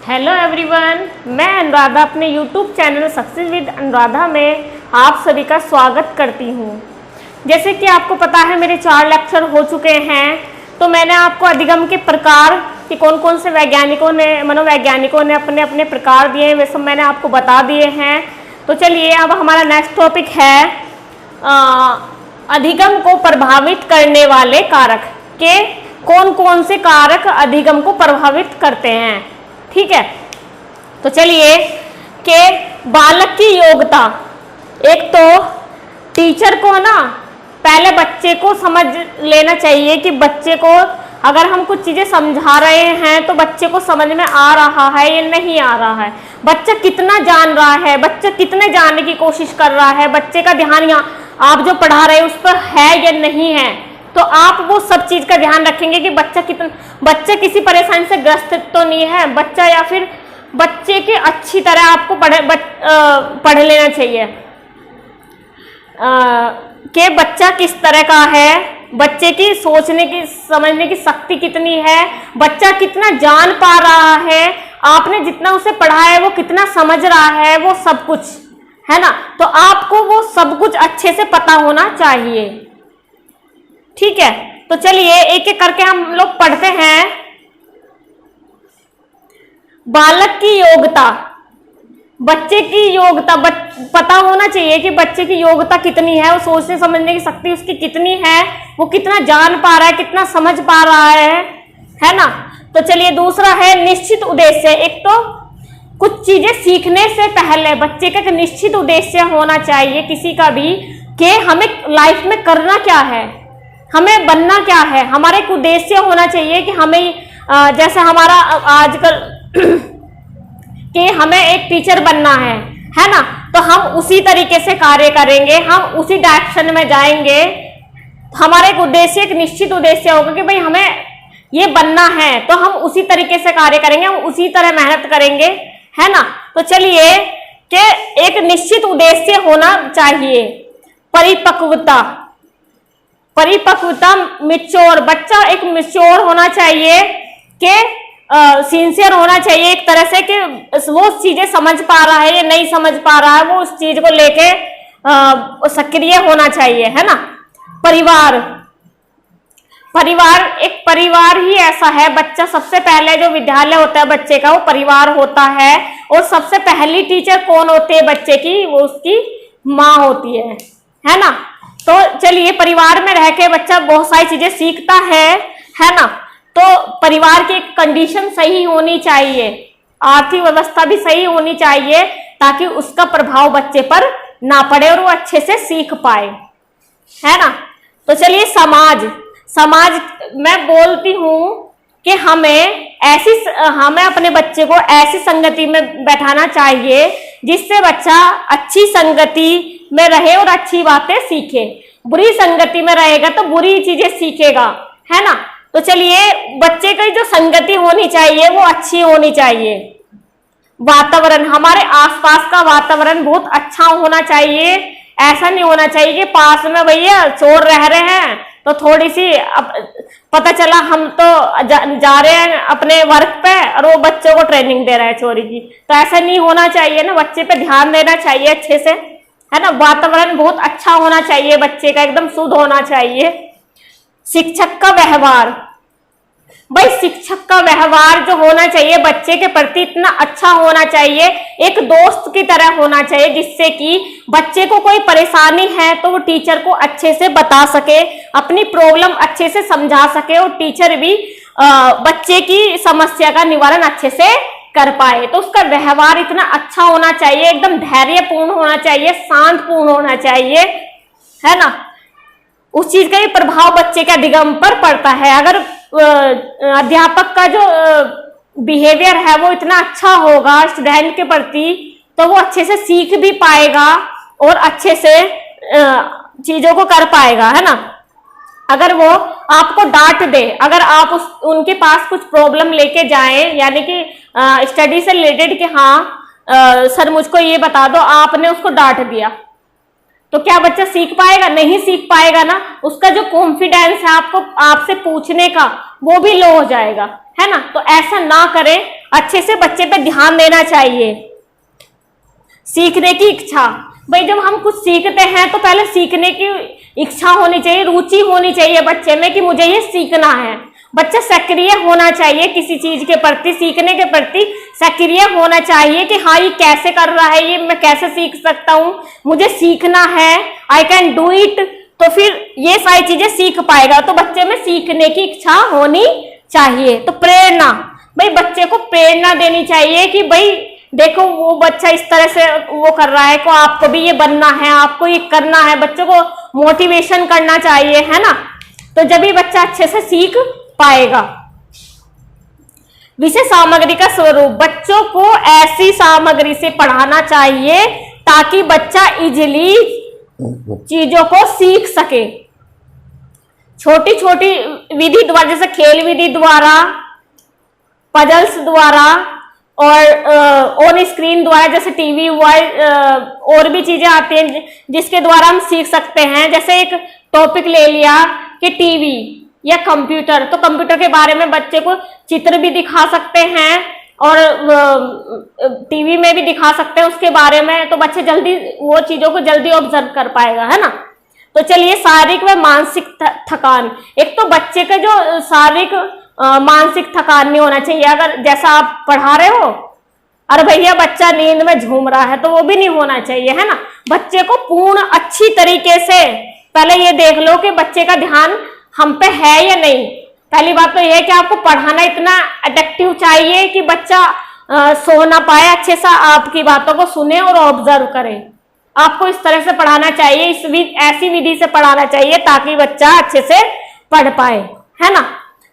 Hello everyone, मैं अनुराधा अपने YouTube channel success with Anuradha में आप सभी का स्वागत करती हूँ। जैसे कि आपको पता है मेरे 4 लेक्चर हो चुके हैं, तो मैंने आपको अधिगम के प्रकार कि कौन कौन से मनोवैज्ञानिकों ने अपने अपने प्रकार दिए, वे सब मैंने आपको बता दिए हैं। तो चलिए अब हमारा नेक्स्ट टॉपिक है अधिगम को प्रभावित करने वाले कारक के कौन कौन से कारक अधिगम को प्रभावित करते हैं। ठीक है, तो चलिए कि बालक की योग्यता, एक तो टीचर को ना पहले बच्चे को समझ लेना चाहिए कि बच्चे को अगर हम कुछ चीज़ें समझा रहे हैं तो बच्चे को समझ में आ रहा है या नहीं आ रहा है, बच्चा कितना जान रहा है, बच्चा कितने जानने की कोशिश कर रहा है, बच्चे का ध्यान यहाँ आप जो पढ़ा रहे हैं उस पर है या नहीं है। तो आप वो सब चीज़ का ध्यान रखेंगे कि बच्चा किसी परेशानी से ग्रस्त तो नहीं है बच्चा, या फिर बच्चे के अच्छी तरह आपको पढ़ लेना चाहिए कि बच्चा किस तरह का है, बच्चे की सोचने की समझने की शक्ति कितनी है, बच्चा कितना जान पा रहा है, आपने जितना उसे पढ़ाया है वो कितना समझ रहा है, वो सब कुछ है ना। तो आपको वो सब कुछ अच्छे से पता होना चाहिए। ठीक है, तो चलिए एक एक करके हम लोग पढ़ते हैं। बालक की योग्यता, बच्चे की योग्यता पता होना चाहिए कि बच्चे की योग्यता कितनी है, वो सोचने समझने की शक्ति उसकी कितनी है, वो कितना जान पा रहा है, कितना समझ पा रहा है ना। तो चलिए दूसरा है निश्चित उद्देश्य। एक तो कुछ चीजें सीखने से पहले बच्चे का एक निश्चित उद्देश्य होना चाहिए किसी का भी, कि हमें लाइफ में करना क्या है, हमें बनना क्या है, हमारा एक उद्देश्य होना चाहिए कि हमें जैसे हमारा आजकल कि हमें एक टीचर बनना है ना, तो हम उसी तरीके से कार्य करेंगे, हम उसी डायरेक्शन में जाएंगे। हमारा एक उद्देश्य, एक निश्चित उद्देश्य होगा कि भाई हमें ये बनना है, तो हम उसी तरीके से कार्य करेंगे, हम उसी तरह मेहनत करेंगे, है ना। तो चलिए कि एक निश्चित उद्देश्य होना चाहिए। परिपक्वता मिच्योर, बच्चा एक मिच्योर होना चाहिए कि सिंसियर होना चाहिए एक तरह से कि वो चीजें समझ पा रहा है या नहीं समझ पा रहा है, वो उस चीज को लेके सक्रिय होना चाहिए, है ना। एक परिवार ही ऐसा है, बच्चा सबसे पहले जो विद्यालय होता है बच्चे का वो परिवार होता है, और सबसे पहली टीचर कौन होती है बच्चे की, वो उसकी माँ होती है ना। तो चलिए परिवार में रह के बच्चा बहुत सारी चीजें सीखता है ना। तो परिवार की कंडीशन सही होनी चाहिए, आर्थिक व्यवस्था भी सही होनी चाहिए, ताकि उसका प्रभाव बच्चे पर ना पड़े और वो अच्छे से सीख पाए, है ना। तो चलिए समाज मैं बोलती हूँ कि हमें अपने बच्चे को ऐसी संगति में बैठाना चाहिए जिससे बच्चा अच्छी संगति में रहे और अच्छी बातें सीखे। बुरी संगति में रहेगा तो बुरी चीजें सीखेगा, है ना। तो चलिए बच्चे की जो संगति होनी चाहिए वो अच्छी होनी चाहिए। वातावरण, हमारे आसपास का वातावरण बहुत अच्छा होना चाहिए। ऐसा नहीं होना चाहिए कि पास में भैया चोर रह रहे हैं तो थोड़ी सी पता चला हम तो जा रहे हैं अपने वर्क पे और वो बच्चों को ट्रेनिंग दे रहा है चोरी की, तो ऐसा नहीं होना चाहिए ना। बच्चे पे ध्यान देना चाहिए अच्छे से, है ना। वातावरण बहुत अच्छा होना चाहिए, बच्चे का एकदम शुद्ध होना चाहिए। शिक्षक का व्यवहार, भाई शिक्षक का व्यवहार जो होना चाहिए बच्चे के प्रति इतना अच्छा होना चाहिए, एक दोस्त की तरह होना चाहिए, जिससे कि बच्चे को कोई परेशानी है तो वो टीचर को अच्छे से बता सके, अपनी प्रॉब्लम अच्छे से समझा सके, और टीचर भी बच्चे की समस्या का निवारण अच्छे से कर पाए। तो उसका व्यवहार इतना अच्छा होना चाहिए, एकदम धैर्यपूर्ण होना चाहिए, शांतपूर्ण होना चाहिए, है ना। उस चीज का भी प्रभाव बच्चे के अधिगम पर पड़ता है। अगर अध्यापक का जो बिहेवियर है वो इतना अच्छा होगा स्टूडेंट के प्रति, तो वो अच्छे से सीख भी पाएगा और अच्छे से चीजों को कर पाएगा, है ना। अगर वो आपको डांट दे, अगर आप उनके पास कुछ प्रॉब्लम लेके जाएं, यानी कि स्टडी से रिलेटेड कि हाँ सर मुझको ये बता दो, आपने उसको डांट दिया, तो क्या बच्चा सीख पाएगा? नहीं सीख पाएगा ना। उसका जो कॉन्फिडेंस है आपसे पूछने का वो भी लो हो जाएगा, है ना। तो ऐसा ना करें, अच्छे से बच्चे पे ध्यान देना चाहिए। सीखने की इच्छा, भाई जब हम कुछ सीखते हैं तो पहले सीखने की इच्छा होनी चाहिए, रुचि होनी चाहिए बच्चे में कि मुझे ये सीखना है। बच्चा सक्रिय होना चाहिए किसी चीज के प्रति, सीखने के प्रति सक्रिय होना चाहिए कि हाँ ये कैसे कर रहा है, ये मैं कैसे सीख सकता हूँ, मुझे सीखना है, आई कैन डू इट। तो फिर ये सारी चीजें सीख पाएगा। तो बच्चे में सीखने की इच्छा होनी चाहिए। तो प्रेरणा, भाई बच्चे को प्रेरणा देनी चाहिए कि भाई देखो वो बच्चा इस तरह से वो कर रहा है, को आपको भी ये बनना है, आपको ये करना है, बच्चों को मोटिवेशन करना चाहिए, है ना। तो जब भी बच्चा अच्छे से सीख पाएगा। विषय सामग्री का स्वरूप, बच्चों को ऐसी सामग्री से पढ़ाना चाहिए ताकि बच्चा इजीली चीजों को सीख सके। छोटी छोटी विधि द्वारा, जैसे खेल विधि द्वारा, पजल्स द्वारा और ऑन स्क्रीन द्वारा, जैसे टीवी हुआ, और भी चीजें आती हैं जिसके द्वारा हम सीख सकते हैं। जैसे एक टॉपिक ले लिया कि टीवी या कंप्यूटर, तो कंप्यूटर के बारे में बच्चे को चित्र भी दिखा सकते हैं और टीवी में भी दिखा सकते हैं उसके बारे में, तो बच्चे जल्दी वो चीजों को जल्दी ऑब्जर्व कर पाएगा, है ना। तो चलिए शारीरिक व मानसिक थकान, एक तो बच्चे का जो शारीरिक मानसिक थकान नहीं होना चाहिए। अगर जैसा आप पढ़ा रहे हो, अरे भैया बच्चा नींद में झूम रहा है, तो वो भी नहीं होना चाहिए, है ना। बच्चे को पूर्ण अच्छी तरीके से पहले ये देख लो कि बच्चे का ध्यान हम पे है या नहीं। पहली बात तो यह है कि आपको पढ़ाना इतना अट्रैक्टिव चाहिए कि बच्चा सो ना पाए, अच्छे से आपकी बातों को सुने और ऑब्जर्व करे। आपको इस तरह से पढ़ाना चाहिए, ऐसी विधि से पढ़ाना चाहिए ताकि बच्चा अच्छे से पढ़ पाए, है ना।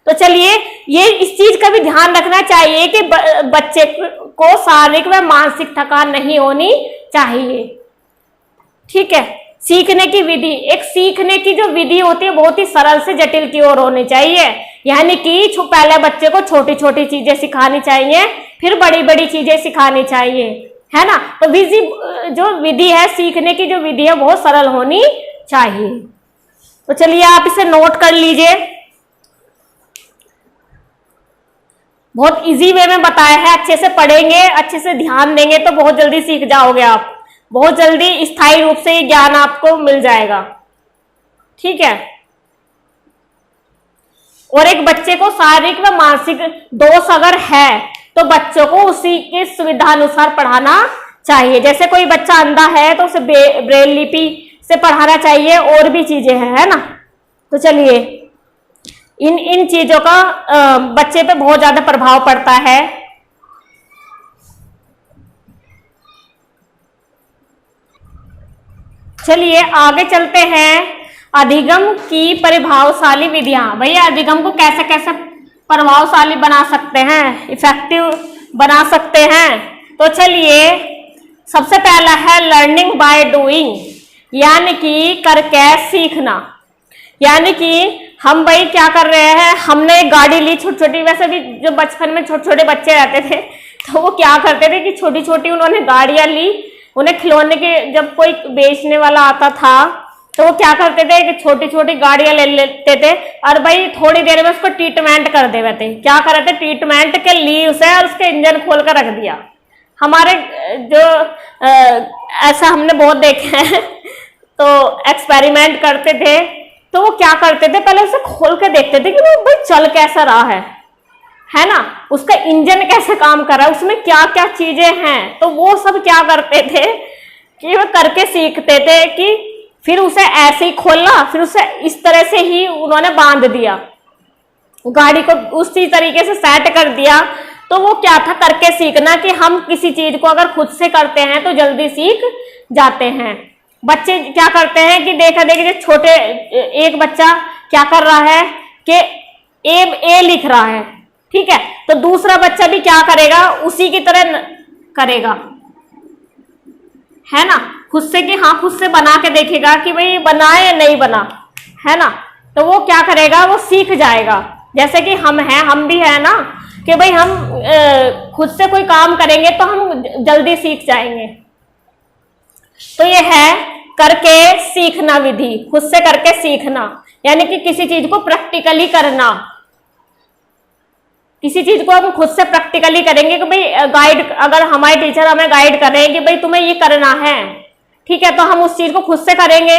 तो चलिए ये इस चीज का भी ध्यान रखना चाहिए कि बच्चे को शारीरिक व मानसिक थकान नहीं होनी चाहिए। ठीक है। सीखने की विधि, एक सीखने की जो विधि होती है बहुत ही सरल से जटिल की ओर होनी चाहिए। यानी कि पहले बच्चे को छोटी छोटी चीजें सिखानी चाहिए, फिर बड़ी बड़ी चीजें सिखानी चाहिए, है ना। तो जो विधि है, सीखने की जो विधि है बहुत सरल होनी चाहिए। तो चलिए आप इसे नोट कर लीजिए। बहुत इजी वे में बताया है, अच्छे से पढ़ेंगे, अच्छे से ध्यान देंगे तो बहुत जल्दी सीख जाओगे आप, बहुत जल्दी स्थायी रूप से ये ज्ञान आपको मिल जाएगा। ठीक है। और एक बच्चे को शारीरिक व मानसिक दोष अगर है तो बच्चों को उसी के सुविधानुसार पढ़ाना चाहिए। जैसे कोई बच्चा अंधा है तो उसे ब्रेल लिपि से पढ़ाना चाहिए, और भी चीजें हैं, है ना। तो चलिए इन चीजों का बच्चे पे बहुत ज्यादा प्रभाव पड़ता है। चलिए आगे चलते हैं। अधिगम की प्रभावशाली विधियां, भैया अधिगम को कैसे कैसे प्रभावशाली बना सकते हैं, इफेक्टिव बना सकते हैं। तो चलिए सबसे पहला है लर्निंग बाय डूइंग, यानी कि करके सीखना। यानी कि हम भाई क्या कर रहे हैं, हमने एक गाड़ी ली छोटी छोटी, वैसे भी जो बचपन में छोटे छोटे बच्चे रहते थे तो वो क्या करते थे कि छोटी छोटी उन्होंने गाड़ियां ली, उन्हें खिलौने के, जब कोई बेचने वाला आता था तो वो क्या करते थे कि छोटी छोटी गाड़ियां ले लेते थे और भाई थोड़ी देर में उसको ट्रीटमेंट कर देते थे। क्या कर रहे थे, ट्रीटमेंट के लिए उसे और उसके इंजन खोल कर रख दिया। हमारे जो ऐसा हमने बहुत देखे हैं तो एक्सपेरिमेंट करते थे, तो वो क्या करते थे पहले उसे खोल के देखते थे कि वो भाई चल कैसा रहा है ना, उसका इंजन कैसे काम कर रहा है, उसमें क्या क्या चीजें हैं। तो वो सब क्या करते थे कि वो करके सीखते थे कि फिर उसे ऐसे ही खोलना, फिर उसे इस तरह से ही उन्होंने बांध दिया, गाड़ी को उसी तरीके से सेट कर दिया। तो वो क्या था, करके सीखना, कि हम किसी चीज को अगर खुद से करते हैं तो जल्दी सीख जाते हैं। बच्चे क्या करते हैं कि देखा देखिए छोटे, एक बच्चा क्या कर रहा है कि ए लिख रहा है, ठीक है, तो दूसरा बच्चा भी क्या करेगा, उसी की तरह करेगा, है ना, खुद से, कि हाँ खुद से बना के देखेगा कि भाई बना या नहीं बना, है ना। तो वो क्या करेगा, वो सीख जाएगा। जैसे कि हम हैं, हम भी है ना, कि भाई हम खुद से कोई काम करेंगे तो हम जल्दी सीख जाएंगे। तो ये है करके सीखना विधि, खुद से करके सीखना, यानी कि किसी चीज को प्रैक्टिकली करना। किसी चीज को हम खुद से प्रैक्टिकली करेंगे कि भाई गाइड, अगर हमारे टीचर हमें गाइड कर रहे हैं कि भाई तुम्हें ये करना है, ठीक है, तो हम उस चीज को खुद से करेंगे।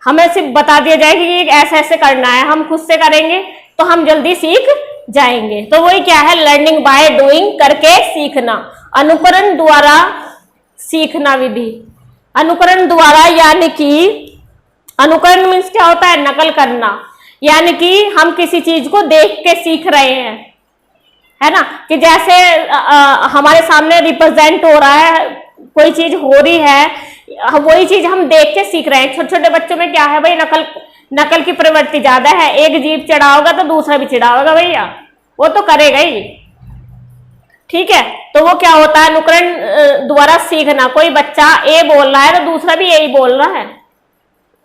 हमें सिर्फ बता दिया जाए कि ऐसे ऐसे करना है, हम खुद से करेंगे तो हम जल्दी सीख जाएंगे। तो वही क्या है, लर्निंग बाय डूइंग, करके सीखना। अनुकरण द्वारा सीखना विधि, अनुकरण द्वारा यानी कि अनुकरण मीन्स क्या होता है, नकल करना, यानी कि हम किसी चीज को देख के सीख रहे हैं, है ना, कि जैसे हमारे सामने रिप्रेजेंट हो रहा है, कोई चीज हो रही है, वही चीज हम देख के सीख रहे हैं। छोटे छोटे बच्चों में क्या है भाई, नकल की प्रवृत्ति ज्यादा है। एक जीभ चढ़ाओगा तो दूसरा भी चिढ़ाओगा भैया, वो तो करेगा ही, ठीक है। तो वो क्या होता है, अनुकरण द्वारा सीखना। कोई बच्चा ए बोल रहा है तो दूसरा भी यही बोल रहा है,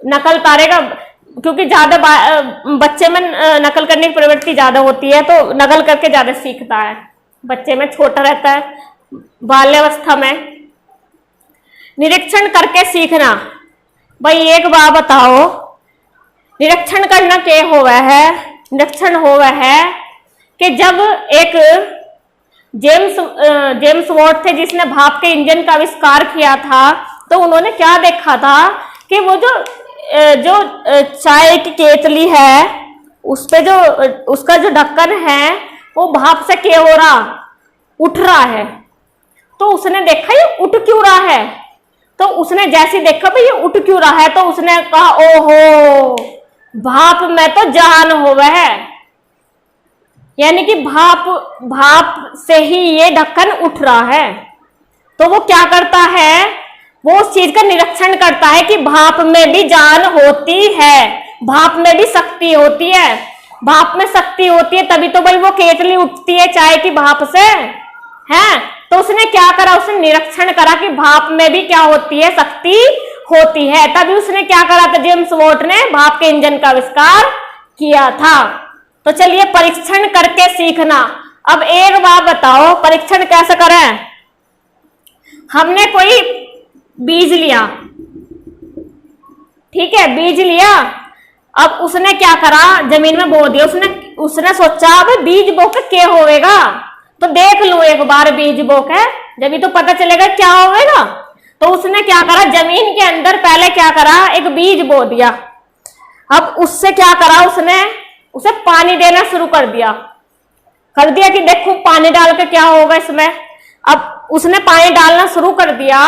नकल उतारेगा, क्योंकि ज्यादा बच्चे में नकल करने की प्रवृत्ति ज्यादा होती है, तो नकल करके ज्यादा सीखता है। बच्चे में छोटा रहता है, बाल्यावस्था में। निरीक्षण करके सीखना, भाई एक बात बताओ, निरीक्षण करना क्या हुआ है, निरीक्षण हुआ है कि जब एक जेम्स वॉट थे जिसने भाप के इंजन का आविष्कार किया था, तो उन्होंने क्या देखा था कि वो जो चाय की केतली है, उस पे जो उसका जो ढक्कन है वो भाप से क्या हो रहा, उठ रहा है। तो उसने देखा ये उठ क्यों रहा है, तो उसने जैसे देखा भाई ये उठ क्यों रहा है, तो उसने कहा ओहो, भाप में तो जान होवे है, यानी कि भाप से ही ये ढक्कन उठ रहा है। तो वो क्या करता है, वो उस चीज का निरीक्षण करता है कि भाप में भी जान होती है, भाप में भी शक्ति होती है, भाप में शक्ति होती है तभी तो भाई वो केतली उठती है चाय की भाप से, है। तो उसने क्या करा, उसने निरीक्षण करा कि भाप में भी क्या होती है, शक्ति होती है, तभी उसने क्या करा था, जेम्स वॉट ने भाप के इंजन का आविष्कार किया था। तो चलिए परीक्षण करके सीखना। अब एक बात बताओ, परीक्षण कैसे करें। हमने कोई बीज लिया, ठीक है, बीज लिया, अब उसने क्या करा, जमीन में बो दिया। उसने सोचा अब बीज बो के क्या होएगा, तो देख लो एक बार बीज बो के, जब तो पता चलेगा क्या होएगा। तो उसने क्या करा, जमीन के अंदर पहले क्या करा, एक बीज बो दिया। अब उससे क्या करा, उसने उसे पानी देना शुरू कर दिया कि देखो पानी डाल के क्या होगा इसमें। अब उसने पानी डालना शुरू कर दिया,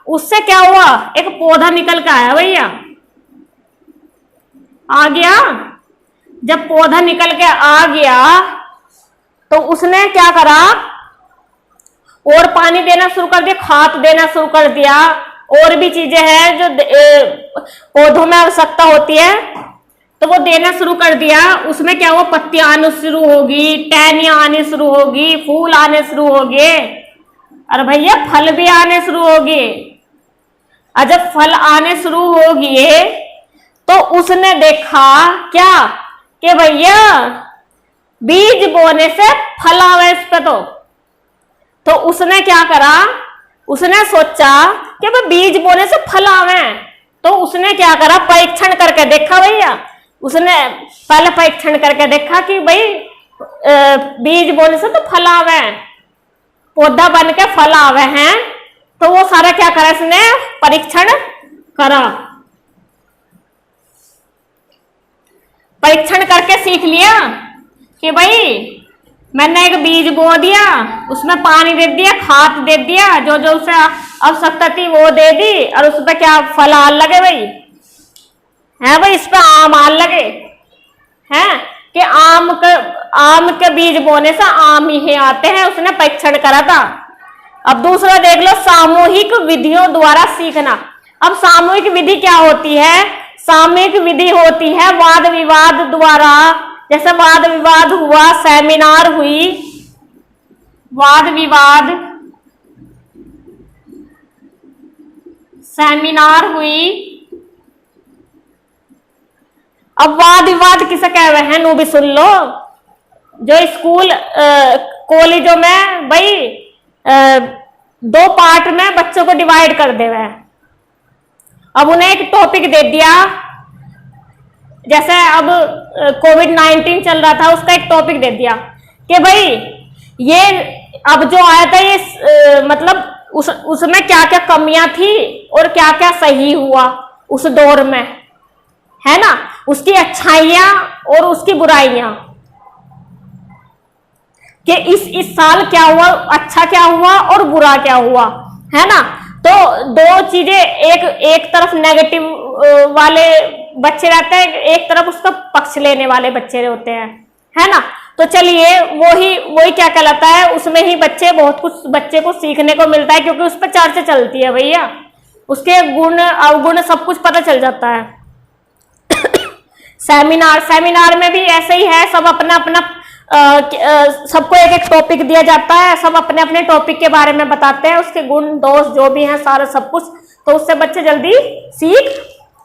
उससे क्या हुआ, एक पौधा निकल के आया भैया, आ गया। जब पौधा निकल के आ गया तो उसने क्या करा, और पानी देना शुरू कर दिया, खाद देना शुरू कर दिया, और भी चीजें हैं जो पौधों में आवश्यकता होती है, तो वो देना शुरू कर दिया। उसमें क्या हुआ, पत्तियां आने शुरू होगी, टहनियां आने शुरू होगी, फूल आने शुरू हो गए, और भैया फल भी आने शुरू हो गए। और जब फल आने शुरू हो गए तो उसने देखा क्या कि भैया बीज बोने से फल आवे इस पे। तो उसने क्या करा, उसने सोचा कि भाई बीज बोने से फल आवे, तो उसने क्या करा, परीक्षण करके देखा भैया। उसने पहले परीक्षण करके देखा कि भाई बीज बोने से तो फल आवे, पौधा बन के फल आवे हैं। तो वो सारा क्या करा, इसने परीक्षण करा, परीक्षण करके सीख लिया कि भाई मैंने एक बीज बो दिया, उसमें पानी दे दिया, खाद दे दिया, जो जो उसे आवश्यकता थी वो दे दी, और उस पर क्या फल आल लगे भाई, है भाई, इस पे आम आल लगे हैं कि आम के बीज बोने से आम ही आते हैं। उसने परीक्षण करा था। अब दूसरा देख लो, सामूहिक विधियों द्वारा सीखना। अब सामूहिक विधि क्या होती है, सामूहिक विधि होती है वाद विवाद द्वारा। जैसे वाद विवाद हुआ, सेमिनार हुई, वाद विवाद सेमिनार हुई। अब वाद विवाद किसे कह रहे हैं, नो भी सुन लो। जो स्कूल कॉलेजों में भाई दो पार्ट में बच्चों को डिवाइड कर दे रहे हैं। अब उन्हें एक टॉपिक दे दिया, जैसे अब कोविड-19 चल रहा था, उसका एक टॉपिक दे दिया कि भाई ये अब जो आया था ये मतलब उसमें क्या क्या कमियां थी और क्या क्या सही हुआ उस दौर में, है ना, उसकी अच्छाइयां और उसकी बुराइयां, कि इस साल क्या हुआ, अच्छा क्या हुआ और बुरा क्या हुआ, है ना। तो दो चीजें, एक तरफ नेगेटिव वाले बच्चे रहते हैं, एक तरफ उसका पक्ष लेने वाले बच्चे होते हैं, है ना। तो चलिए वही क्या कहलाता है, उसमें ही बहुत कुछ बच्चे को सीखने को मिलता है, क्योंकि उस पर चर्चा चलती है भैया, उसके गुण अवगुण सब कुछ पता चल जाता है। सेमिनार में भी ऐसे ही है, सब अपना अपना सबको एक टॉपिक दिया जाता है, सब अपने अपने टॉपिक के बारे में बताते हैं, उसके गुण दोष जो भी हैं सारा सब कुछ, तो उससे बच्चे जल्दी सीख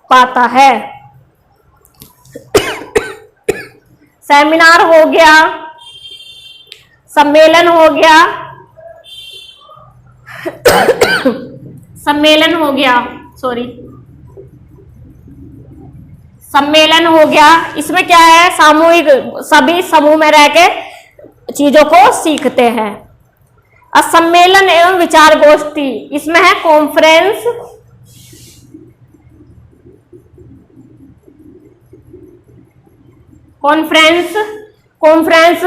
पाता है। सेमिनार हो गया, सम्मेलन हो गया, सम्मेलन हो गया। इसमें क्या है, सामूहिक, सभी समूह में रह के चीजों को सीखते हैं। सम्मेलन एवं विचार गोष्ठी, इसमें है कॉन्फ्रेंस, कॉन्फ्रेंस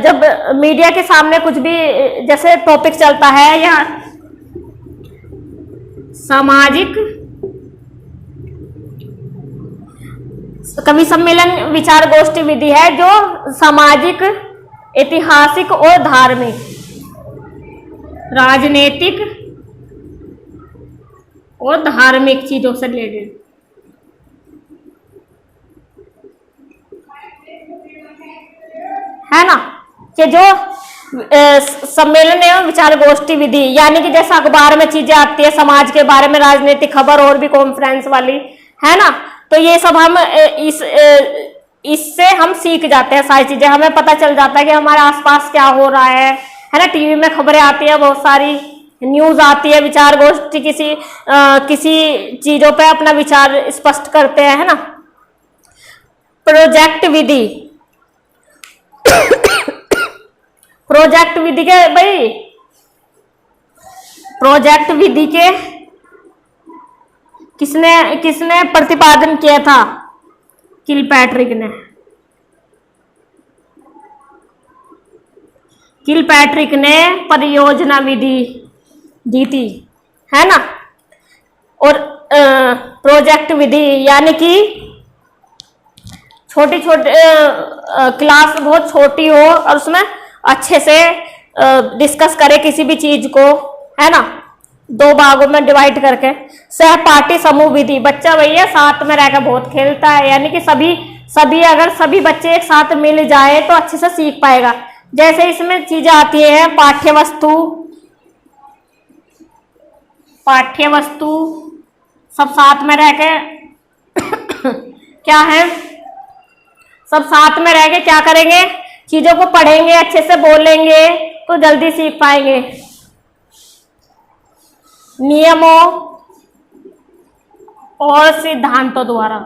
जब मीडिया के सामने कुछ भी जैसे टॉपिक चलता है, या सामाजिक कवि सम्मेलन विचार गोष्ठी विधि है जो सामाजिक, ऐतिहासिक और धार्मिक, राजनीतिक और धार्मिक चीजों से रिलेटेड, है ना, कि जो सम्मेलन एवं विचार गोष्ठी विधि, यानी कि जैसा अखबार में चीजें आती है समाज के बारे में, राजनीतिक खबर और भी कॉन्फ्रेंस वाली, है ना, तो ये सब हम इससे हम सीख जाते हैं, सारी चीजें हमें पता चल जाता है कि हमारे आसपास क्या हो रहा है ना। टीवी में खबरें आती है, बहुत सारी न्यूज आती है, विचार गोष्ठी किसी चीजों पे अपना विचार स्पष्ट करते हैं, है ना। प्रोजेक्ट विधि, प्रोजेक्ट विधि के भाई, प्रोजेक्ट विधि के किसने प्रतिपादन किया था, किलपैट्रिक ने परियोजना विधि दी थी, है ना। और प्रोजेक्ट विधि यानी कि छोटी क्लास बहुत छोटी हो और उसमें अच्छे से डिस्कस करे किसी भी चीज को, है ना, 2 भागों में डिवाइड करके। सहपाठी समूह विधि, बच्चा भैया साथ में रहकर बहुत खेलता है, यानी कि अगर सभी बच्चे एक साथ मिल जाए तो अच्छे से सीख पाएगा। जैसे इसमें चीजें आती है, पाठ्यवस्तु सब साथ में रह के क्या है, सब साथ में रह के क्या करेंगे, चीजों को पढ़ेंगे, अच्छे से बोलेंगे तो जल्दी सीख पाएंगे। नियमों और सिद्धांतों द्वारा,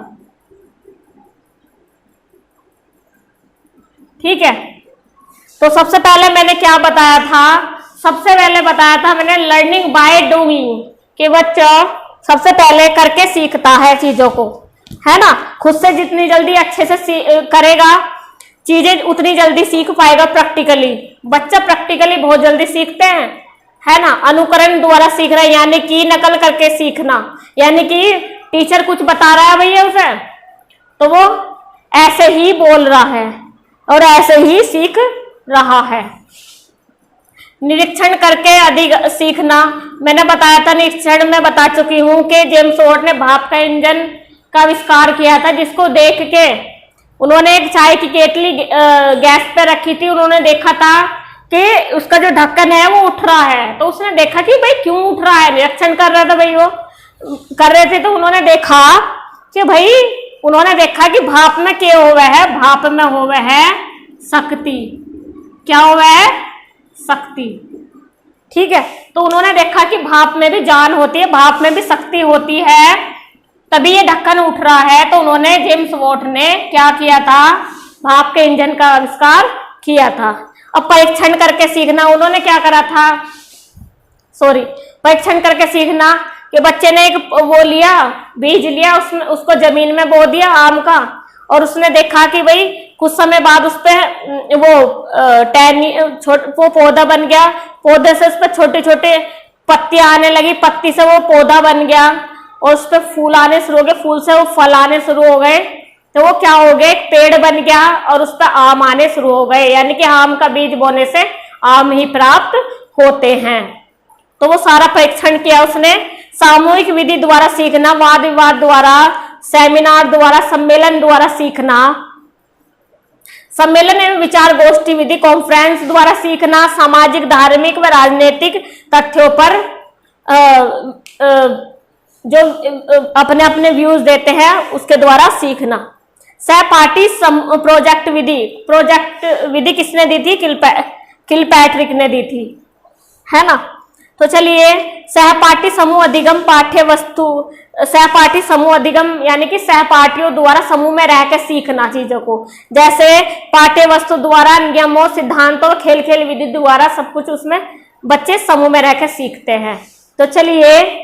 ठीक है। तो सबसे पहले मैंने क्या बताया था, सबसे पहले बताया था मैंने लर्निंग बाय डूइंग, कि बच्चा सबसे पहले करके सीखता है चीजों को, है ना। खुद से जितनी जल्दी अच्छे से करेगा चीजें उतनी जल्दी सीख पाएगा प्रैक्टिकली। बच्चा प्रैक्टिकली बहुत जल्दी सीखते हैं, है ना। अनुकरण द्वारा सीख रहा है, यानी कि नकल करके सीखना, यानी कि टीचर कुछ बता रहा है भैया उसे, तो वो ऐसे ही बोल रहा है और ऐसे ही सीख रहा है। निरीक्षण करके अधिक सीखना, मैंने बताया था, निरीक्षण में बता चुकी हूं कि जेम्स वॉट ने भाप का इंजन का आविष्कार किया था, जिसको देख के उन्होंने एक चाय की केतली गैस पे रखी थी, उन्होंने देखा था कि उसका जो ढक्कन है वो उठ रहा है, तो उसने देखा कि भाई क्यों उठ रहा है, निरीक्षण कर रहा था भाई, वो कर रहे थे, तो उन्होंने देखा कि भाई, उन्होंने देखा कि भाप में क्या हुआ है, भाप में हुआ है शक्ति, क्या हुआ है, शक्ति, ठीक है। तो उन्होंने देखा कि भाप में भी जान होती है, भाप में भी शक्ति होती है, तभी ये ढक्कन उठ रहा है। तो उन्होंने, जेम्स वॉट ने क्या किया था, भाप के इंजन का आविष्कार किया था। अब परीक्षण करके सीखना, उन्होंने क्या करा था, परीक्षण करके सीखना कि बच्चे ने एक वो लिया, बीज लिया, उसमें उसको जमीन में बो दिया आम का, और उसने देखा कि भाई कुछ समय बाद उस पर वो पौधा बन गया, पौधे से उस पर छोटे छोटे पत्तियां आने लगी, पत्ती से वो पौधा बन गया, और उस पर फूल आने शुरू हो गए, फूल से वो फल आने शुरू हो गए, तो वो क्या हो गया, एक पेड़ बन गया, और उस पर आम आने शुरू हो गए। यानी कि आम का बीज बोने से आम ही प्राप्त होते हैं। तो वो सारा परीक्षण किया उसने। सामूहिक विधि द्वारा सीखना, वाद विवाद द्वारा, सेमिनार द्वारा, सम्मेलन द्वारा सीखना, सम्मेलन एवं विचार गोष्ठी विधि, कॉन्फ्रेंस द्वारा सीखना, सामाजिक, धार्मिक व राजनीतिक तथ्यों पर जो अपने अपने व्यूज देते हैं उसके द्वारा सीखना। सहपाठी प्रोजेक्ट विधि किसने दी थी, किलपैट्रिक ने दी थी, है ना। तो चलिए, सहपाठी समूह अधिगम पाठ्य वस्तु, सहपाठी समूह अधिगम यानी कि सहपाठियों द्वारा समूह में रहकर सीखना चीजों को, जैसे पाठ्य वस्तु द्वारा, नियमों, सिद्धांतों, खेल खेल विधि द्वारा, सब कुछ उसमें बच्चे समूह में रहकर सीखते हैं। तो चलिए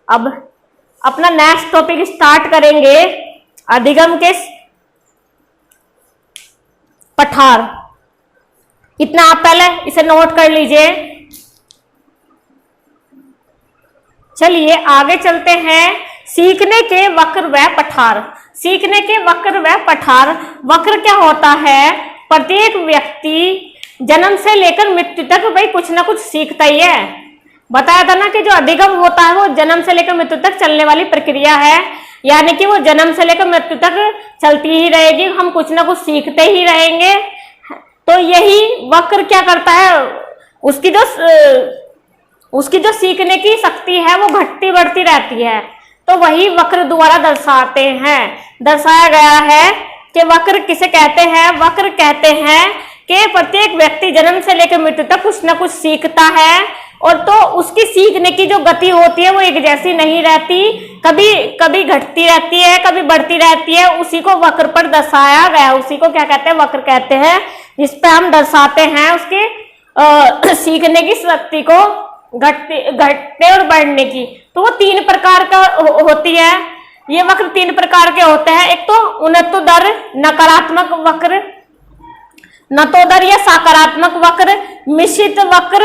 अब अपना नेक्स्ट टॉपिक स्टार्ट करेंगे, अधिगम के पठार। इतना आप पहले इसे नोट कर लीजिए। चलिए आगे चलते हैं। सीखने के वक्र व पठार। सीखने के वक्र व पठार। वक्र क्या होता है, प्रत्येक व्यक्ति जन्म से लेकर मृत्यु तक भाई कुछ ना कुछ सीखता ही है। बताया था ना कि जो अधिगम होता है वो जन्म से लेकर मृत्यु तक चलने वाली प्रक्रिया है, यानी कि वो जन्म से लेकर मृत्यु तक चलती ही रहेगी, हम कुछ ना कुछ सीखते ही रहेंगे। तो यही वक्र क्या करता है, उसकी जो सीखने की शक्ति है वो घटती बढ़ती रहती है। तो वही वक्र द्वारा दर्शाया गया है कि वक्र किसे कहते हैं। वक्र कहते हैं कि प्रत्येक व्यक्ति जन्म से लेकर मृत्यु तक कुछ ना कुछ सीखता है, और तो उसकी सीखने की जो गति होती है वो एक जैसी नहीं रहती, कभी कभी घटती रहती है, कभी बढ़ती रहती है। उसी को वक्र पर दर्शाया गया, उसी को क्या कहते हैं, वक्र कहते हैं, जिस पे हम दर्शाते हैं उसके सीखने की शक्ति को घटने और बढ़ने की। तो वो 3 प्रकार का होती है। ये वक्र 3 प्रकार के होते हैं। एक तो उन्नतोदर नकारात्मक वक्र, नतोदर या सकारात्मक वक्र, मिश्रित वक्र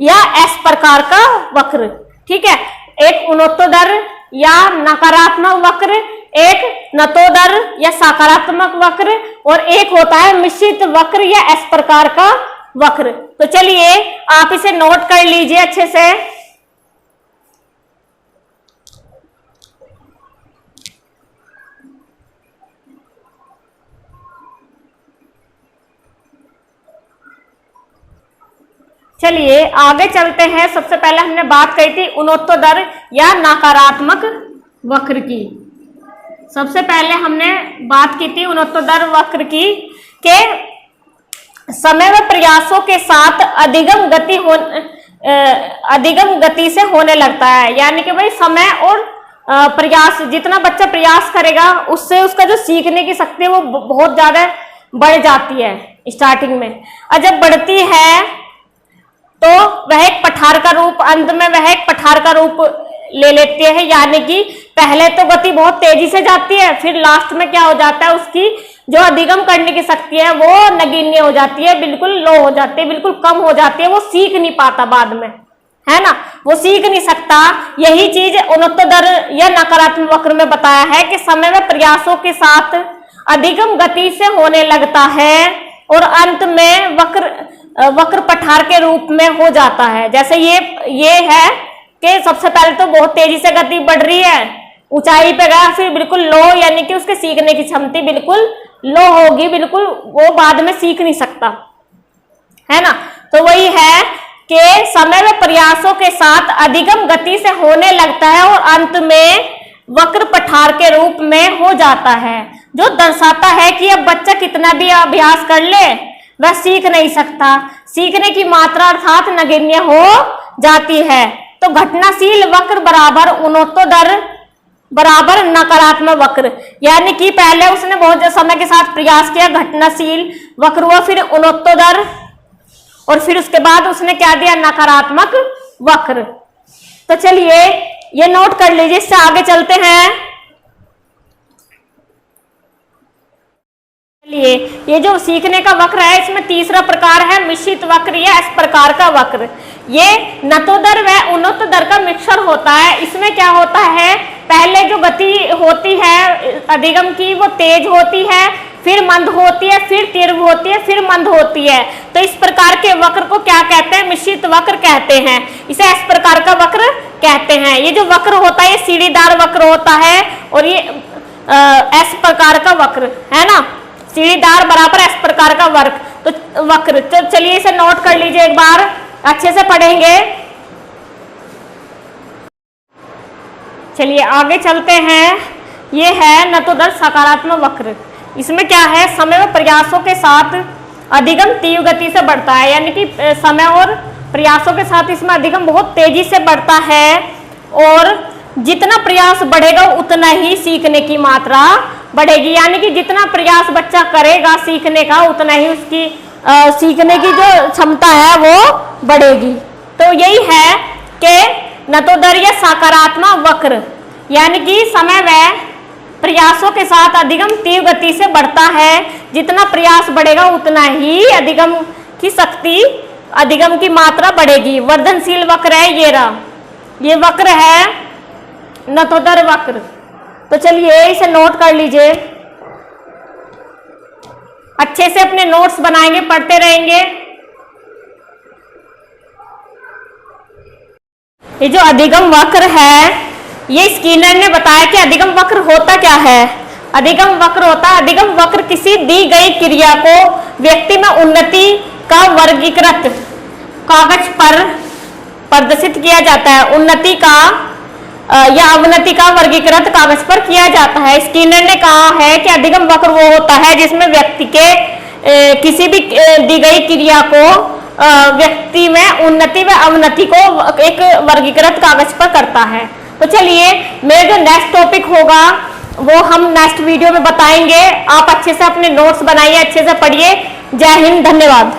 या एस प्रकार का वक्र। ठीक है, एक उन्नतोदर या नकारात्मक वक्र, एक नतोदर या सकारात्मक वक्र, और एक होता है मिश्रित वक्र या एस प्रकार का वक्र। तो चलिए आप इसे नोट कर लीजिए अच्छे से। चलिए आगे चलते हैं। सबसे पहले हमने बात करी थी उन्नतोदर या नकारात्मक वक्र की। सबसे पहले हमने बात की थी उन्नतोदर वक्र की के समय व प्रयासों के साथ अधिगम गति से होने लगता है। यानी कि भाई समय और प्रयास, जितना बच्चा प्रयास करेगा उससे उसका जो सीखने की शक्ति है वो बहुत ज्यादा बढ़ जाती है स्टार्टिंग में, और जब बढ़ती है तो वह एक पठार का रूप, अंत में वह एक पठार का रूप ले लेती है। यानी कि पहले तो गति बहुत तेजी से जाती है, फिर लास्ट में क्या हो जाता है, उसकी जो अधिगम करने की शक्ति है वो नगण्य हो जाती है, बिल्कुल लो हो जाती है, बिल्कुल कम हो जाती है, वो सीख नहीं पाता बाद में, है ना, वो सीख नहीं सकता। यही चीज उन्नतोदर या नकारात्मक वक्र में बताया है कि समय में प्रयासों के साथ अधिगम गति से होने लगता है और अंत में वक्र पठार के रूप में हो जाता है। जैसे ये है कि सबसे पहले तो बहुत तेजी से गति बढ़ रही है, ऊंचाई पे गया, फिर बिल्कुल लो, यानी कि उसके सीखने की क्षमता बिल्कुल लो होगी, बिल्कुल वो बाद में सीख नहीं सकता, है ना। तो वही है कि समय व प्रयासों के साथ अधिगम गति से होने लगता है और अंत में वक्र पठार के रूप में हो जाता है, जो दर्शाता है कि अब बच्चा कितना भी अभ्यास कर ले वह सीख नहीं सकता, सीखने की मात्रा अर्थात नगण्य हो जाती है। तो घटनाशील वक्र बराबर उन्नतोदर बराबर नकारात्मक वक्र। यानी कि पहले उसने बहुत समय के साथ प्रयास किया, घटनाशील वक्र हुआ, फिर उन्नतोत्तर, और फिर उसके बाद उसने क्या दिया, नकारात्मक वक्र। तो चलिए ये नोट कर लीजिए, इससे आगे चलते हैं। चलिए ये जो सीखने का वक्र है, इसमें तीसरा प्रकार है मिश्रित वक्र या इस प्रकार का वक्र। ये नतोदर व उन्नतोत्तर का मिक्सर होता है। इसमें क्या होता है, पहले जो गति होती है अधिगम की वो तेज होती है, फिर मंद होती है, फिर तीव्र होती है, फिर मंद होती है। तो इस प्रकार के वक्र को क्या कहते हैं, मिश्रित वक्र कहते हैं। इसे इस प्रकार का वक्र कहते हैं। ये जो वक्र होता है ये सीढ़ीदार वक्र होता है, और ये इस प्रकार का वक्र है ना, सीढ़ीदार बराबर इस प्रकार का वक्र। तो चलिए इसे नोट कर लीजिए, एक बार अच्छे से पढ़ेंगे। चलिए आगे चलते हैं। ये है नतोदर सकारात्मक वक्र। इसमें क्या है, समय व प्रयासों के साथ अधिगम तीव्र गति से बढ़ता है। यानी कि समय और प्रयासों के साथ इसमें अधिगम बहुत तेजी से बढ़ता है, और जितना प्रयास बढ़ेगा उतना ही सीखने की मात्रा बढ़ेगी। यानी कि जितना प्रयास बच्चा करेगा सीखने का, उतना ही उसकी सीखने की जो क्षमता है वो बढ़ेगी। तो यही है कि नतोदर या सकारात्मक वक्र, यानी कि समय व प्रयासों के साथ अधिगम तीव्र गति से बढ़ता है। जितना प्रयास बढ़ेगा उतना ही अधिगम की शक्ति, अधिगम की मात्रा बढ़ेगी। वर्धनशील वक्र है ये रहा, ये वक्र है नतोदर वक्र। तो चलिए इसे नोट कर लीजिए, अच्छे से अपने नोट्स बनाएंगे, पढ़ते रहेंगे। ये जो अधिगम वक्र है, ये स्किनर ने बताया कि अधिगम वक्र होता क्या है। अधिगम वक्र होता है, अधिगम वक्र किसी दी गई क्रिया को व्यक्ति में उन्नति का वर्गीकृत कागज पर प्रदर्शित किया जाता है। उन्नति का या अवनति का वर्गीकृत कागज पर किया जाता है। स्किनर ने कहा है कि अधिगम वक्र वो होता है जिसमें व्यक्ति के किसी भी दी गई क्रिया को व्यक्ति में उन्नति व अवनति को एक वर्गीकृत कागज पर करता है। तो चलिए मेरा जो नेक्स्ट टॉपिक होगा वो हम नेक्स्ट वीडियो में बताएंगे। आप अच्छे से अपने नोट्स बनाइए, अच्छे से पढ़िए। जय हिंद, धन्यवाद।